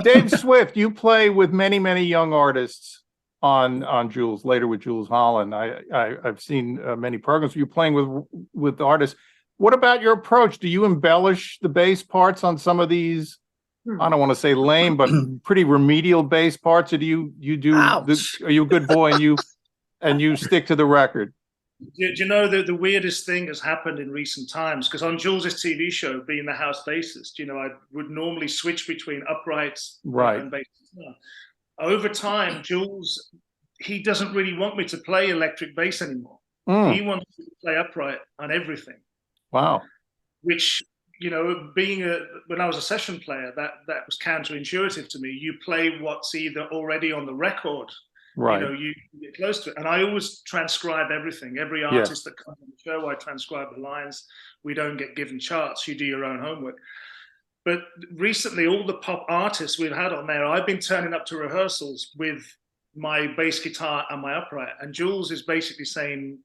Dave Swift, you play with many, many young artists on Jools, later with Jools Holland. I've seen many programs where you're playing with artists. What about your approach? Do you embellish the bass parts on some of these? I don't want to say lame, but pretty remedial bass parts, or do you do? Are you a good boy and you stick to the record? Do you know the weirdest thing has happened in recent times? Because on Jools' TV show, being the house bassist, I would normally switch between uprights and bass. Over time, Jools, he doesn't really want me to play electric bass anymore. He wants me to play upright on everything. Wow. Which, when I was a session player, that was counterintuitive to me. You play what's either already on the record. Right. You get close to it. And I always transcribe everything. Every artist that comes on the show, I transcribe the lines. We don't get given charts. You do your own homework. But recently, all the pop artists we've had on there, I've been turning up to rehearsals with my bass guitar and my upright. And Jools is basically saying,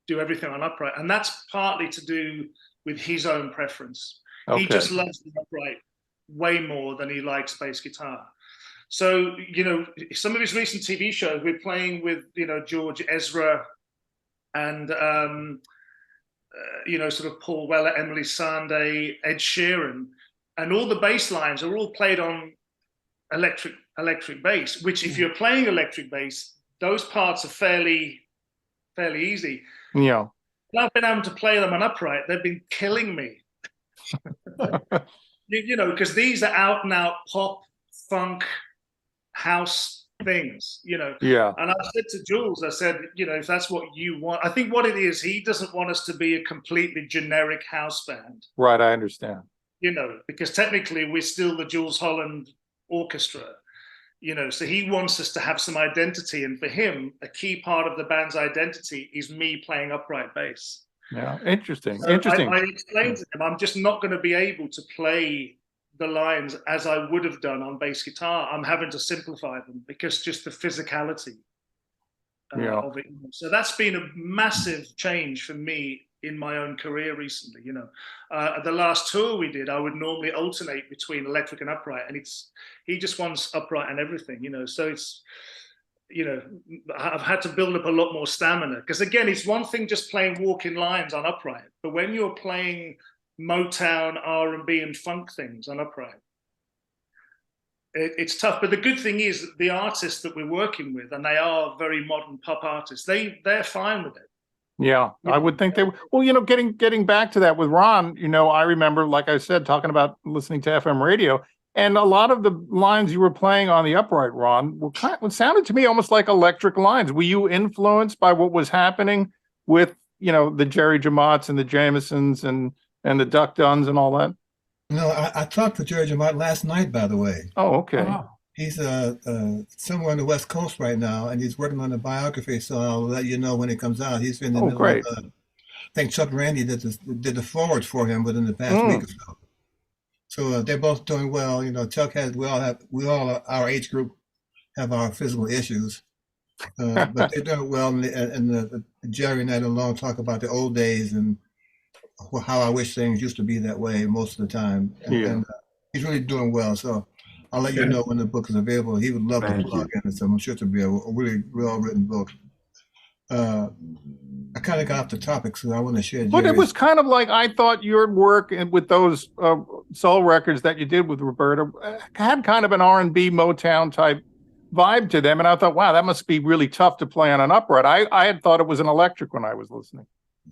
do everything on upright. And that's partly to do with his own preference. Okay. He just loves the upright way more than he likes bass guitar. So, some of his recent TV shows, we're playing with, George Ezra and, sort of Paul Weller, Emily Sandé, Ed Sheeran, and all the bass lines are all played on electric bass, which if you're playing electric bass, those parts are fairly easy. Yeah. And I've been able to play them on upright. They've been killing me. Because these are out and out pop, funk, house things, Yeah. And I said to Jools, I said, if that's what you want, I think what it is, he doesn't want us to be a completely generic house band. Right, I understand. Because technically we're still the Jools Holland orchestra, so he wants us to have some identity. And for him, a key part of the band's identity is me playing upright bass. Yeah, interesting. So interesting. I explained to him, I'm just not going to be able to play the lines as I would have done on bass guitar. I'm having to simplify them because just the physicality of it. So that's been a massive change for me in my own career recently. The last tour we did, I would normally alternate between electric and upright, and he just wants upright and everything. So it's I've had to build up a lot more stamina, because again, it's one thing just playing walking lines on upright, but when you're playing Motown, R&B and funk things on upright, it's tough. But the good thing is the artists that we're working with, and they are very modern pop artists, they're fine with it. Yeah, I would think they were. Well, getting back to that with Ron, I remember, like I said, talking about listening to FM radio, and a lot of the lines you were playing on the upright, Ron, what sounded to me almost like electric lines. Were you influenced by what was happening with, the Jerry Jemmotts and the Jamesons and the Duck Duns and all that? No, I talked to Jerry Jemmott last night, by the way. Oh, okay. Oh. He's somewhere on the West Coast right now, and he's working on a biography, so I'll let you know when it comes out. He's been in the middle great. of, I think Chuck Randy did the forward for him within the past week or so. So they're both doing well. Chuck we all our age group have our physical issues, but they're doing well. And Jerry and I alone talk about the old days and how I wish things used to be that way most of the time. And he's really doing well. So I'll let you know when the book is available. He would love to plug in it, so I'm sure it'll be a really well-written book. I kind of got off the topic, so I want to share. But it was kind of like, I thought your work with those soul records that you did with Roberta had kind of an R&B Motown type vibe to them, and I thought, wow, that must be really tough to play on an upright. I had thought it was an electric when I was listening.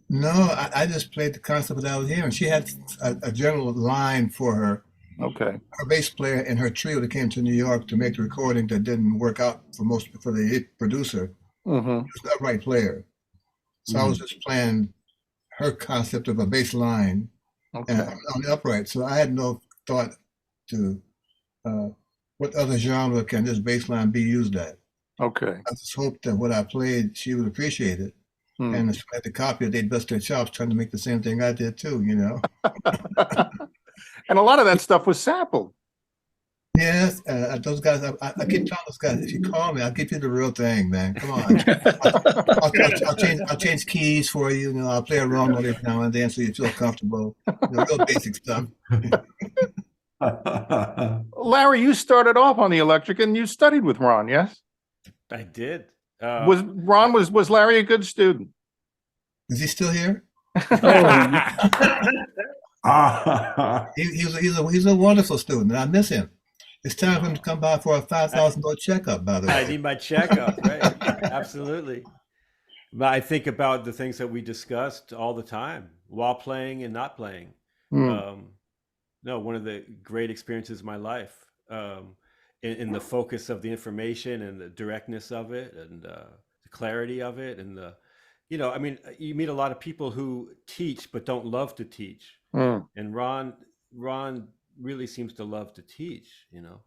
No, I just played the concept that I was hearing. She had a general line for her. Okay. Her bass player and her trio that came to New York to make the recording that didn't work out for the hit producer. Mm-hmm. She was the upright player. So I was just playing her concept of a bass line on the upright. So I had no thought to what other genre can this bass line be used at. Okay. I just hoped that what I played, she would appreciate it. And if I had to copy it, they'd bust their chops trying to make the same thing I did too, And a lot of that stuff was sampled. Yes, those guys. I keep telling those guys, if you call me, I'll give you the real thing, man. Come on, I'll change keys for you. I'll play a wrong note every now and then so you feel comfortable. The real basic stuff. Larry, you started off on the electric and you studied with Ron, yes? I did. Was Larry a good student? Is he still here? He's a wonderful student, and I miss him. It's time for him to come by for a $5,000 checkup, by the way. I need my checkup, right? Absolutely. But I think about the things that we discussed all the time while playing and not playing. No, one of the great experiences of my life, in the focus of the information and the directness of it and the clarity of it. And I mean, you meet a lot of people who teach but don't love to teach. And Ron really seems to love to teach, you know.